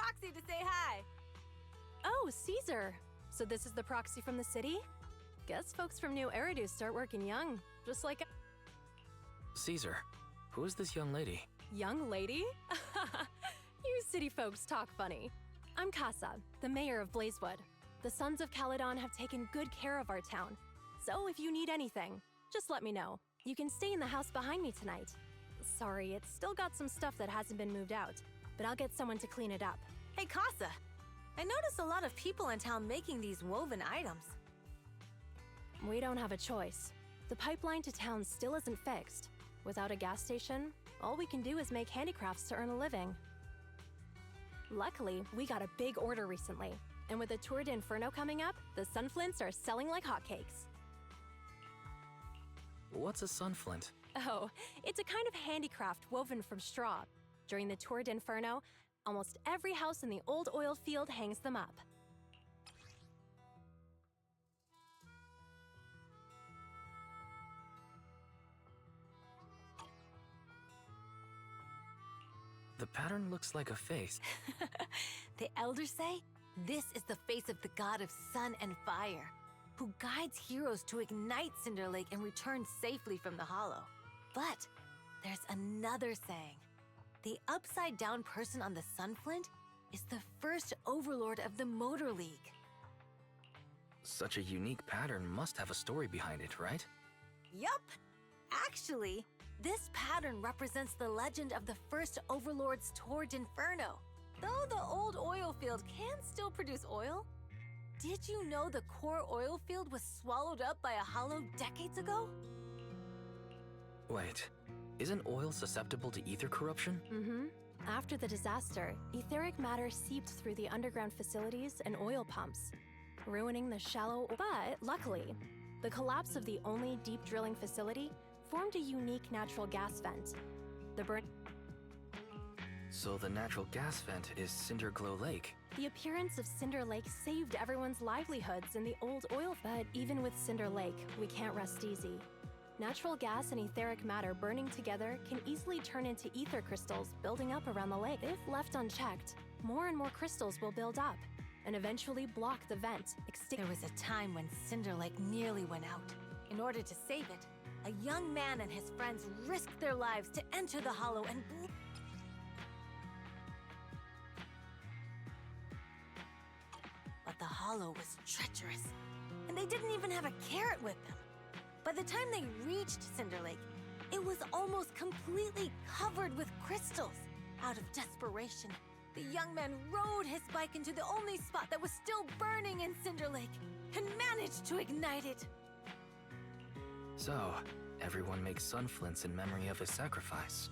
Proxy to say hi. Oh, Caesar. So this is the proxy from the city? Guess folks from New Eridu start working young, just like Caesar, who is this young lady? young lady? You city folks talk funny. I'm Casa, the mayor of Blazewood. The Sons of Caledon have taken good care of our town. So if you need anything, just let me know. You can stay in the house behind me tonight. Sorry, it's still got some stuff that hasn't been moved out, but I'll get someone to clean it up. Hey, Casa. I noticed a lot of people in town making these woven items. We don't have a choice. The pipeline to town still isn't fixed. Without a gas station, all we can do is make handicrafts to earn a living. Luckily, we got a big order recently, and with the Tour d'Inferno coming up, the sunflints are selling like hotcakes. What's a sunflint? Oh, it's a kind of handicraft woven from straw. During the Tour d'Inferno, almost every house in the old oil field hangs them up. The pattern looks like a face. The elders say this is the face of the god of sun and fire, who guides heroes to ignite Cinder Lake and return safely from the hollow. But there's another saying. The upside-down person on the sunflint is the first overlord of the Motor League. Such a unique pattern must have a story behind it, right? Yup! Actually, this pattern represents the legend of the first overlord's Tour d'Inferno. Though the old oil field can still produce oil, did you know the core oil field was swallowed up by a hollow decades ago? Wait, isn't oil susceptible to ether corruption? Mm-hmm. After the disaster, etheric matter seeped through the underground facilities and oil pumps, ruining the shallow. But luckily, the collapse of the only deep drilling facility formed a unique natural gas vent. The burn. So the natural gas vent is Cinderglow Lake. The appearance of Cinder Lake saved everyone's livelihoods in the old oil. But even with Cinder Lake, we can't rest easy. Natural gas and etheric matter burning together can easily turn into ether crystals building up around the lake. If left unchecked, more and more crystals will build up and eventually block the vent. There was a time when Cinder Lake nearly went out. In order to save it, a young man and his friends risked their lives to enter the hollow and But the hollow was treacherous, and they didn't even have a carrot with them. By the time they reached Cinder Lake, it was almost completely covered with crystals. Out of desperation, the young man rode his bike into the only spot that was still burning in Cinder Lake and managed to ignite it. So, everyone makes sunflints in memory of his sacrifice.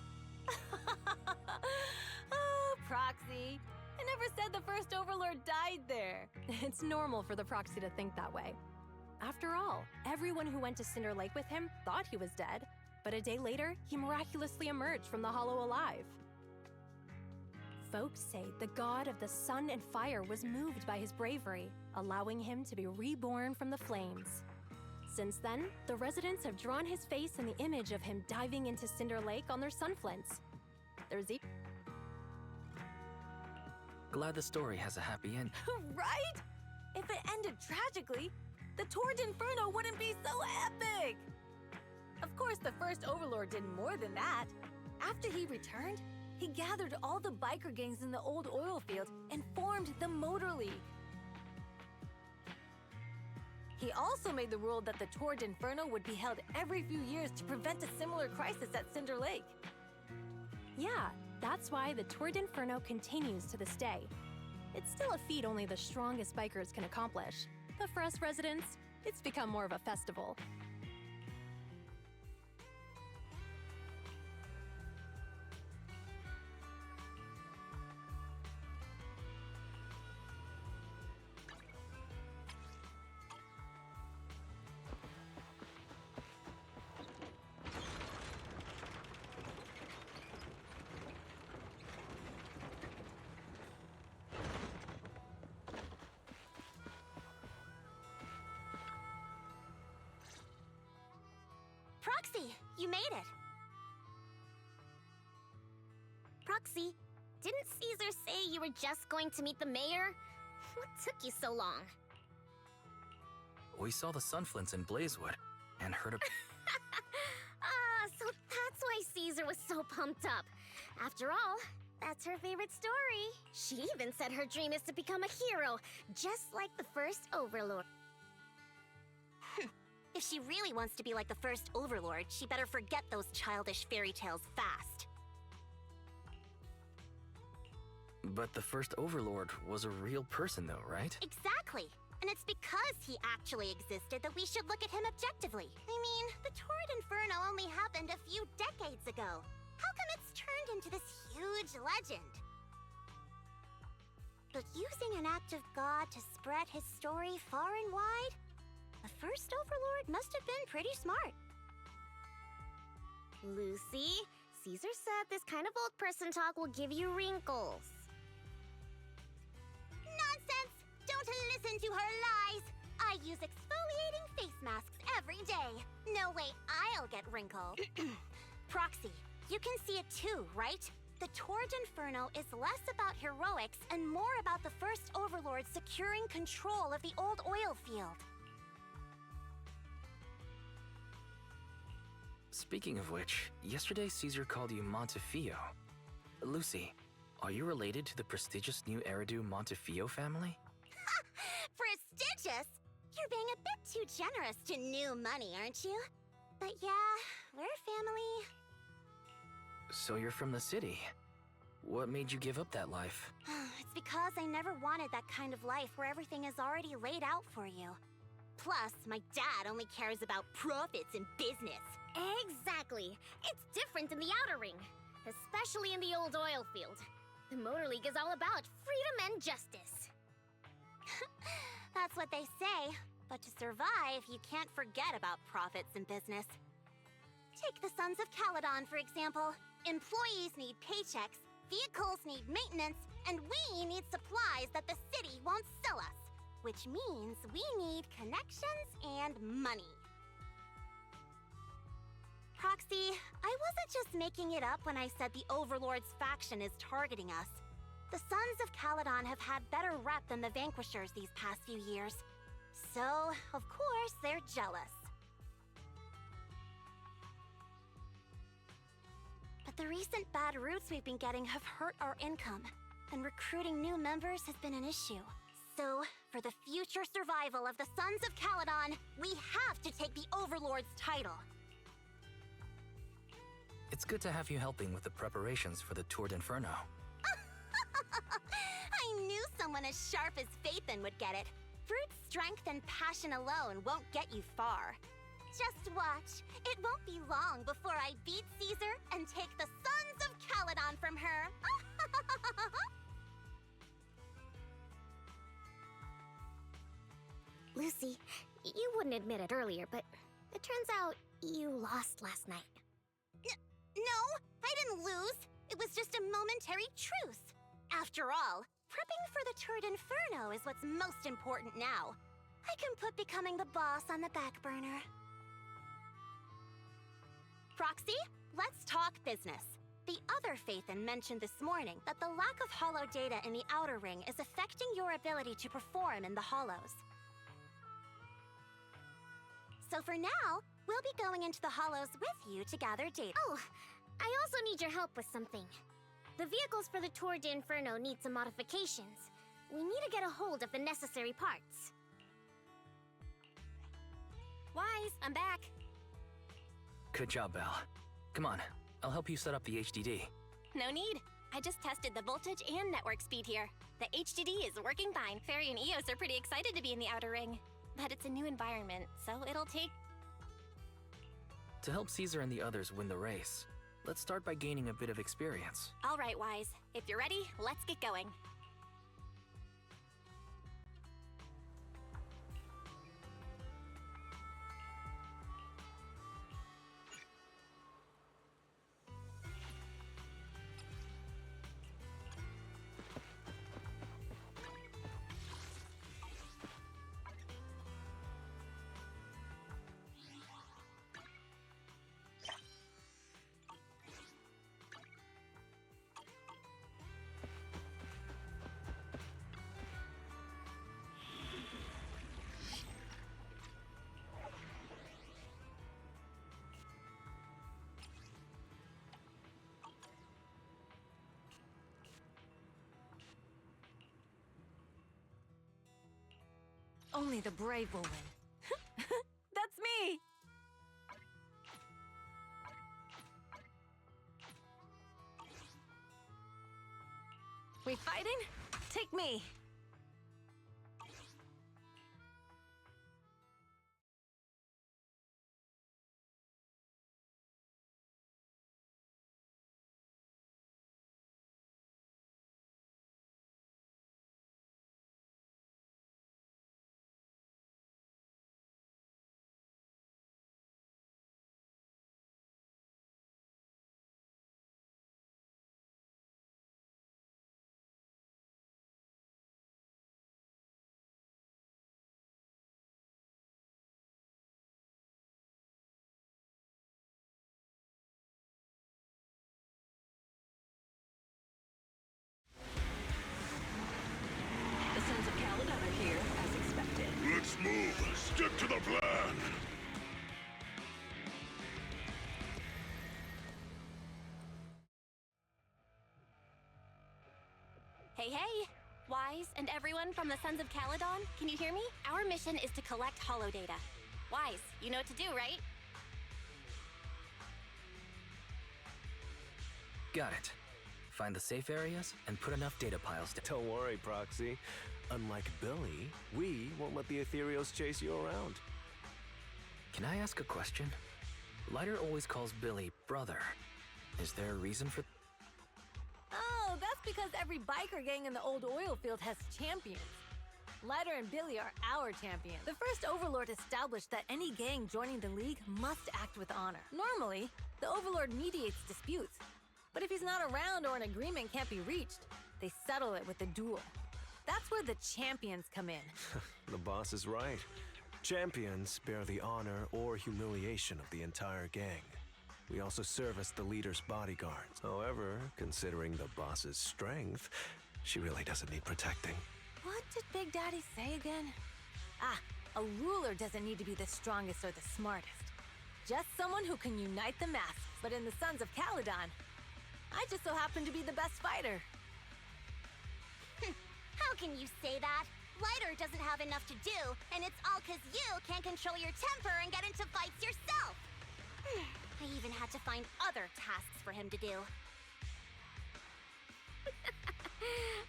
Oh, Proxy. I never said the first overlord died there. It's normal for the proxy to think that way. After all, everyone who went to Cinder Lake with him thought he was dead, but a day later, he miraculously emerged from the hollow alive. Folks say the god of the sun and fire was moved by his bravery, allowing him to be reborn from the flames. Since then, the residents have drawn his face and the image of him diving into Cinder Lake on their sunflints. There's even Glad the story has a happy end. Right? If it ended tragically, the Tour d'Inferno wouldn't be so epic! Of course, the first overlord did more than that. After he returned, he gathered all the biker gangs in the old oil field and formed the Motor League. He also made the rule that the Tour d'Inferno would be held every few years to prevent a similar crisis at Cinder Lake. Yeah, that's why the Tour d'Inferno continues to this day. It's still a feat only the strongest bikers can accomplish, but for us residents, it's become more of a festival. Proxy, you made it! Proxy, Didn't Caesar say you were just going to meet the mayor? What took you so long? We saw the Sunflints in Blazewood and heard a. So that's why Caesar was so pumped up. After all, that's her favorite story. She even said her dream is to become a hero, just like the first Overlord. If she really wants to be like the first Overlord, she better forget those childish fairy tales fast. But the first Overlord was a real person, though, right? Exactly. And it's because he actually existed that we should look at him objectively. I mean, the Torrid Inferno only happened a few decades ago. How come it's turned into this huge legend? But using an act of God to spread his story far and wide? The first Overlord must have been pretty smart. Lucy, Caesar said this kind of old person talk will give you wrinkles. Nonsense! Don't listen to her lies! I use exfoliating face masks every day. No way I'll get wrinkled. Proxy, you can see it too, right? The Torrid Inferno is less about heroics and more about the first Overlord securing control of the old oil field. Speaking of which, yesterday Caesar called you Montefiore. Lucy, are you related to the prestigious new Eridu Montefiore family? Prestigious? You're being a bit too generous to new money, aren't you? But yeah, we're family. So you're from the city. What made you give up that life? It's because I never wanted that kind of life where everything is already laid out for you. Plus, my dad only cares about profits and business. Exactly. It's different in the Outer Ring, especially in the old oil field. The Motor League is all about freedom and justice. That's what they say. But to survive, you can't forget about profits and business. Take the Sons of Caledon, for example. Employees need paychecks, vehicles need maintenance, and we need supplies that the city won't sell us. Which means we need connections and money. Proxy, I wasn't just making it up when I said the Overlord's faction is targeting us. The Sons of Caledon have had better rep than the Vanquishers these past few years. So, of course, they're jealous. But the recent bad routes we've been getting have hurt our income, and recruiting new members has been an issue. So, for the future survival of the Sons of Caledon, we have to take the Overlord's title. It's good to have you helping with the preparations for the Torrid Inferno. I knew someone as sharp as Phaethon would get it. Brute strength and passion alone won't get you far. Just watch. It won't be long before I beat Caesar and take the Sons of Caledon from her. Lucy, you wouldn't admit it earlier, but it turns out you lost last night. No, I didn't lose. It was just a momentary truce. After all, prepping for the Torrid Inferno is what's most important now. I can put becoming the boss on the back burner. Proxy, let's talk business. The other Phaethon mentioned this morning that the lack of hollow data in the Outer Ring is affecting your ability to perform in the Hollows. So for now, we'll be going into the Hollows with you to gather data. Oh, I also need your help with something. The vehicles for the Torrid Inferno need some modifications. We need to get a hold of the necessary parts. Wise, I'm back. Good job, Belle. Come on, I'll help you set up the HDD. No need. I just tested the voltage and network speed here. The HDD is working fine. Fairy and Eos are pretty excited to be in the Outer Ring. But it's a new environment, so it'll take... To help Caesar and the others win the race, let's start by gaining a bit of experience. All right, Wise. If you're ready, let's get going. Only the brave will win. That's me! We fighting? Take me! The Sons of Caledon are here, as expected. Let's move. Stick to the plan. Hey, hey! Wise and everyone from the Sons of Caledon, can you hear me? Our mission is to collect holo data. Wise, you know what to do, right? Got it. Find the safe areas and put enough data piles to. Don't worry, Proxy. Unlike Billy, we won't let the Ethereals chase you around. Can I ask a question? Lighter always calls Billy brother. Is there a reason for? Oh, that's because every biker gang in the old oil field has champions. Lighter and Billy are our champions. The first Overlord established that any gang joining the League must act with honor. Normally, the Overlord mediates disputes. But if he's not around or an agreement can't be reached, they settle it with a duel. That's where the champions come in. The boss is right. Champions bear the honor or humiliation of the entire gang. We also serve as the leader's bodyguards. However, considering the boss's strength, she really doesn't need protecting. What did Big Daddy say again? Ah, a ruler doesn't need to be the strongest or the smartest. Just someone who can unite the masses. But in the Sons of Caledon, I just so happen to be the best fighter. How can you say that? Lighter doesn't have enough to do, and it's all 'cause you can't control your temper and get into fights yourself. I even had to find other tasks for him to do.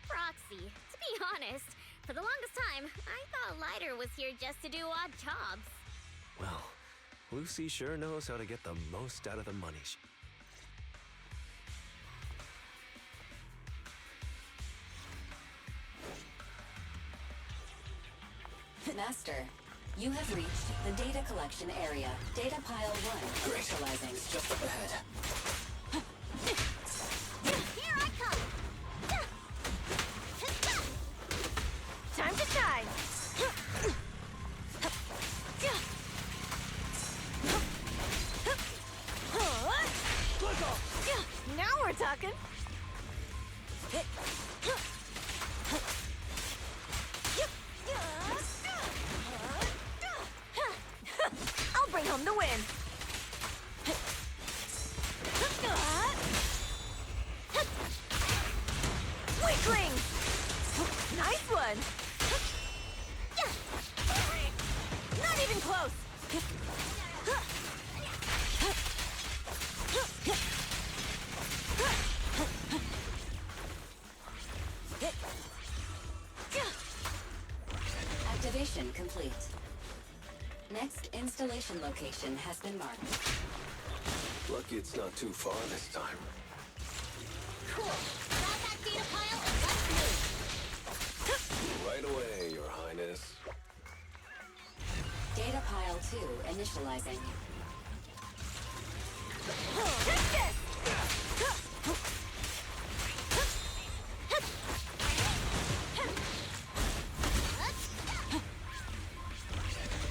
Proxy, to be honest, for the longest time, I thought Lighter was here just to do odd jobs. Well, Lucy sure knows how to get the most out of the money. Master, you have reached the data collection area. Data pile 1 initializing. Just up ahead. Here I come! Time to shine! Now we're talking! I'll bring home the win! Weakling! Nice one! Not even close! Activation complete. Next installation location has been marked. Lucky it's not too far this time. Cool. Grab that data pile and let's move. Right away, Your Highness. Data pile 2 initializing. Take this!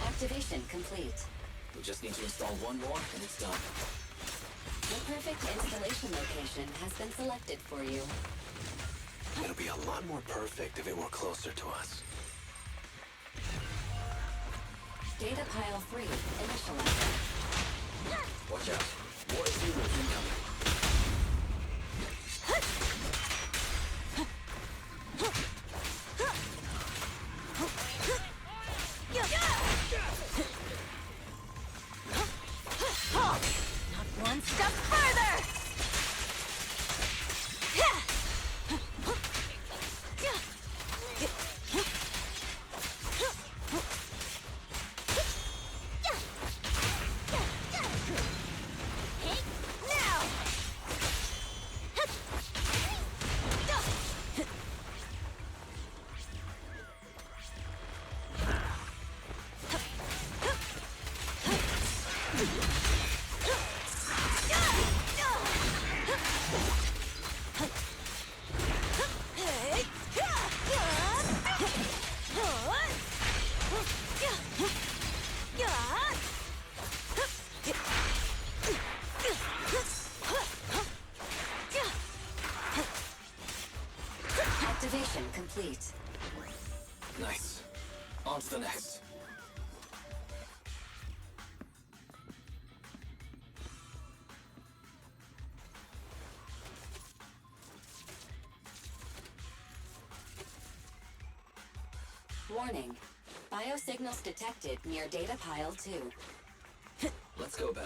Activation complete. We just need to install one more and it's done. The perfect installation location has been selected for you. It'll be a lot more perfect if it were closer to us. Data pile 3 initializing. Watch out. More Ethereals incoming. Activation complete. Nice. On to the next. Warning. Biosignals detected near data pile 2. Let's go, Belle.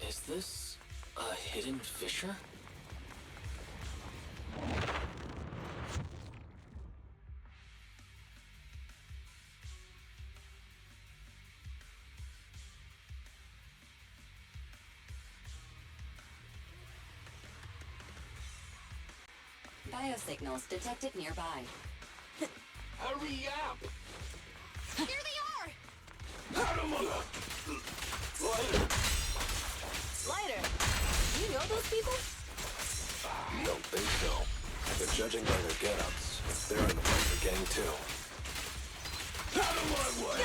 Is this a hidden fissure? Biosignals detected nearby. Hurry up! There they are! Lighter, you know those people? Don't think so. But judging by their get-ups, they're in the Biker gang too. Out of my way!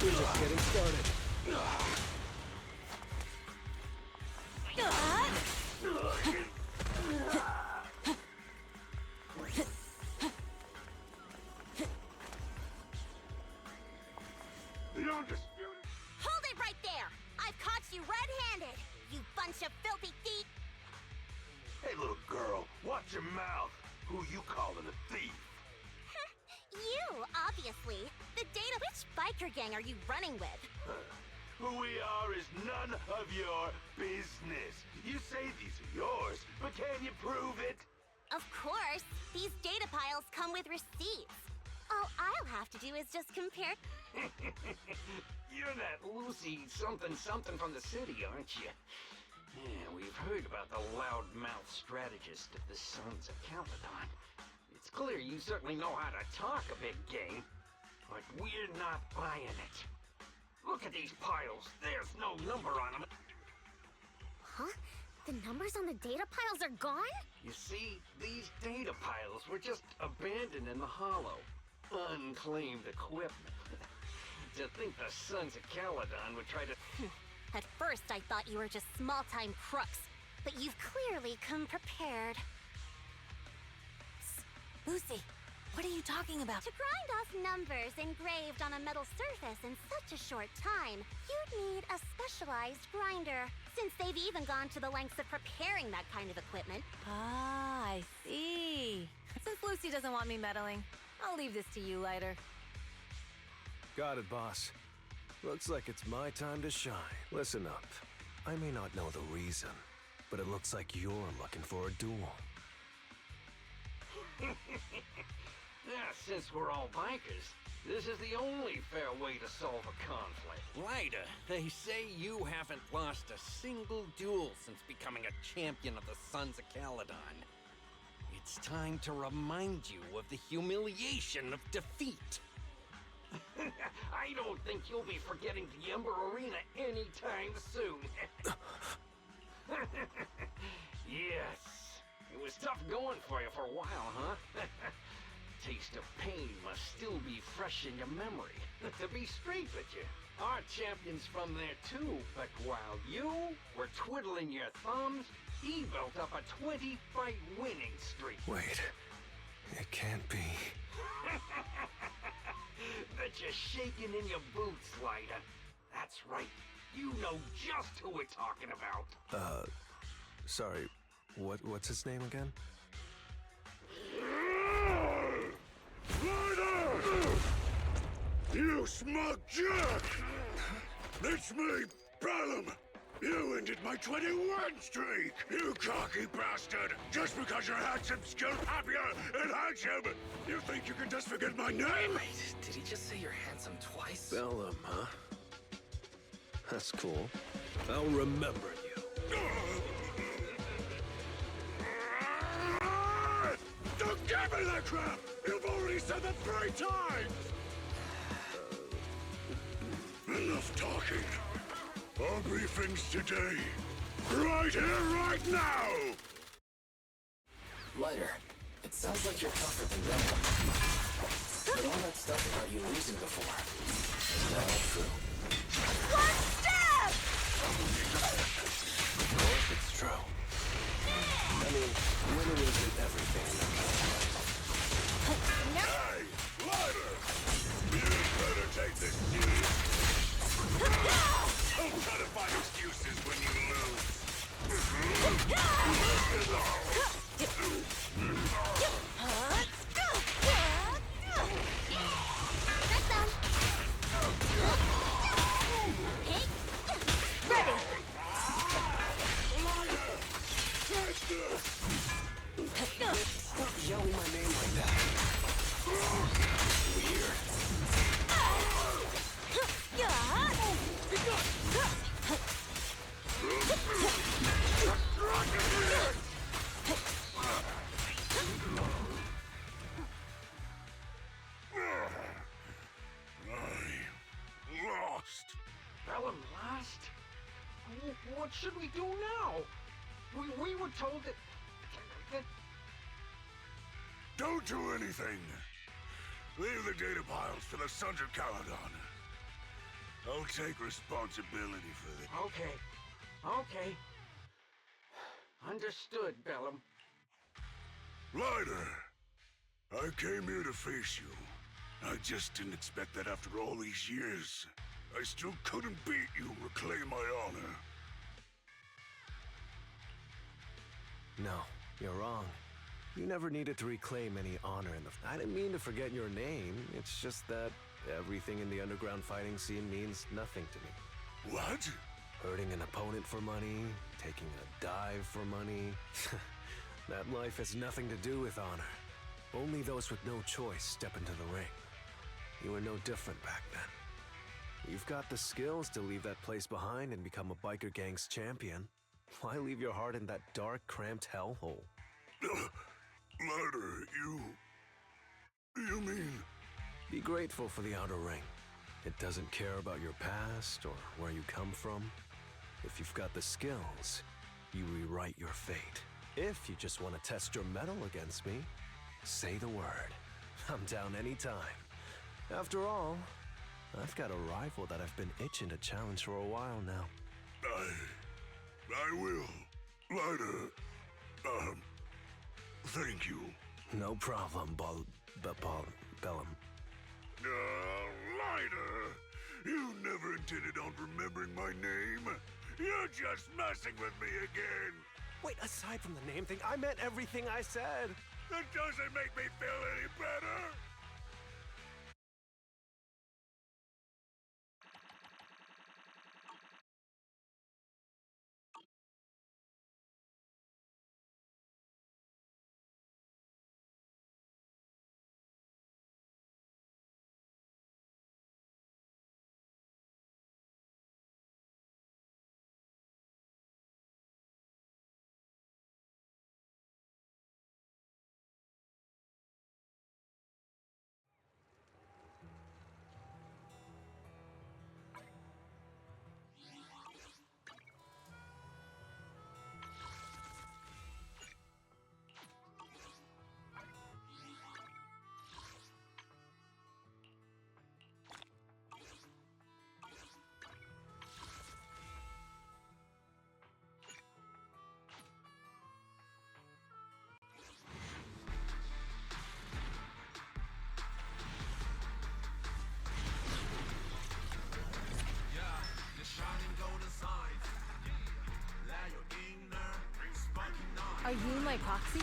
We're just getting started. The undisputed... Hold it right there! I've caught you red-handed, you bunch of filthy thief! Hey, little girl, watch your mouth. Who you calling a thief? You, obviously. The data. Which biker gang are you running with? Who we are is none of your business. You say these are yours, but can you prove it? Of course. These data piles come with receipts. All I'll have to do is just compare. You're that Lucy something from the city, aren't you? Yeah, we've heard about the loudmouth strategist of the Sons of Caledon. It's clear you certainly know how to talk a big game, but we're not buying it. Look at these piles. There's no number on them. Huh? The numbers on the data piles are gone? You see, these data piles were just abandoned in the hollow. Unclaimed equipment. To think the Sons of Caledon would try to... At first, I thought you were just small-time crooks, but you've clearly come prepared. Lucy, what are you talking about? To grind off numbers engraved on a metal surface in such a short time, you'd need a specialized grinder, since they've even gone to the lengths of preparing that kind of equipment. Ah, I see. Since Lucy doesn't want me meddling, I'll leave this to you, Lighter. Got it, boss. Looks like it's my time to shine. Listen up. I may not know the reason, but it looks like you're looking for a duel. Since we're all bikers, this is the only fair way to solve a conflict. Lyda, they say you haven't lost a single duel since becoming a champion of the Sons of Caledon. It's time to remind you of the humiliation of defeat. I don't think you'll be forgetting the Ember Arena anytime soon. Yes, it was tough going for you for a while, huh? Taste of pain must still be fresh in your memory. To be straight with you, our champion's from there too, but while you were twiddling your thumbs, he built up a 20-fight winning streak. Wait, it can't be. Bet you're shaking in your boots, Lyda. That's right. You know just who we're talking about. Sorry, what's his name again? Ryder! You smug jerk! It's me, Bellum! You ended my 21 streak, you cocky bastard! Just because you're handsome, skilled, happier, and handsome! You think you can just forget my name? Wait, did he just say you're handsome twice? Bellum, huh? That's cool. I'll remember you. Don't give me that crap! You've already said that 3 times! Enough talking. All briefings today. Right here, right now! Lighter, it sounds like you're tougher than them. But all that stuff about you losing before, is that all true? One step! Or if it's true. I mean, winning isn't everything. Hey, Lighter! You better take this news. Don't try to find excuses when you lose. That's done. Ready! Stop yelling my name like that. Weird. Lost. Bellum lost? What should we do now? We were told that... Don't do anything. Leave the data piles for the Sons of Caledon. I'll take responsibility for this. Okay. Understood, Bellum. Lighter, I came here to face you. I just didn't expect that after all these years. I still couldn't beat you, reclaim my honor. No, you're wrong. You never needed to reclaim any honor in the... I didn't mean to forget your name. It's just that everything in the underground fighting scene means nothing to me. What? Hurting an opponent for money, taking a dive for money. That life has nothing to do with honor. Only those with no choice step into the ring. You were no different back then. You've got the skills to leave that place behind and become a biker gang's champion. Why leave your heart in that dark, cramped hellhole? Lighter, you mean... Be grateful for the outer ring. It doesn't care about your past or where you come from. If you've got the skills, you rewrite your fate. If you just want to test your mettle against me, say the word. I'm down anytime. After all, I've got a rival that I've been itching to challenge for a while now. I will. Lighter, thank you. No problem, Bellum. Lighter, you never intended on remembering my name. You're just messing with me again. Wait, aside from the name thing, I meant everything I said. That doesn't make me feel any better. Are you my proxy?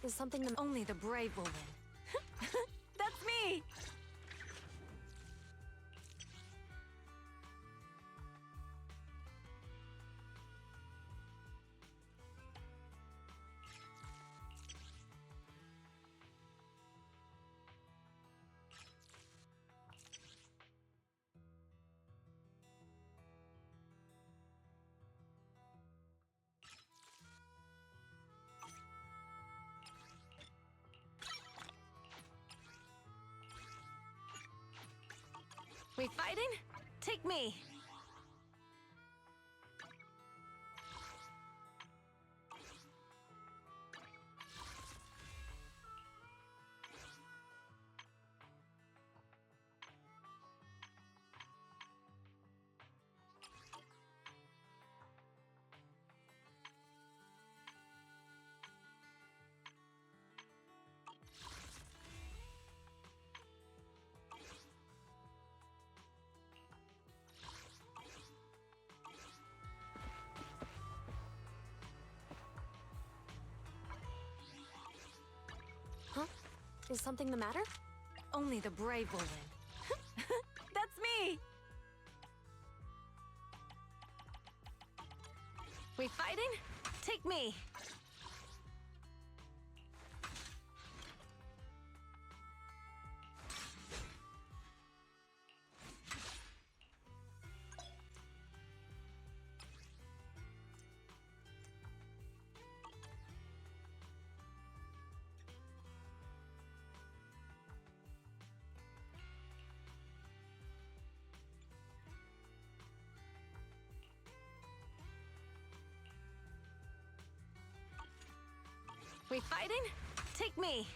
Is something the Only the brave will win. That's me! We fighting? Take me! Huh? Is something the matter? Only the brave will win. That's me! We fighting? Take me! We fighting? Take me!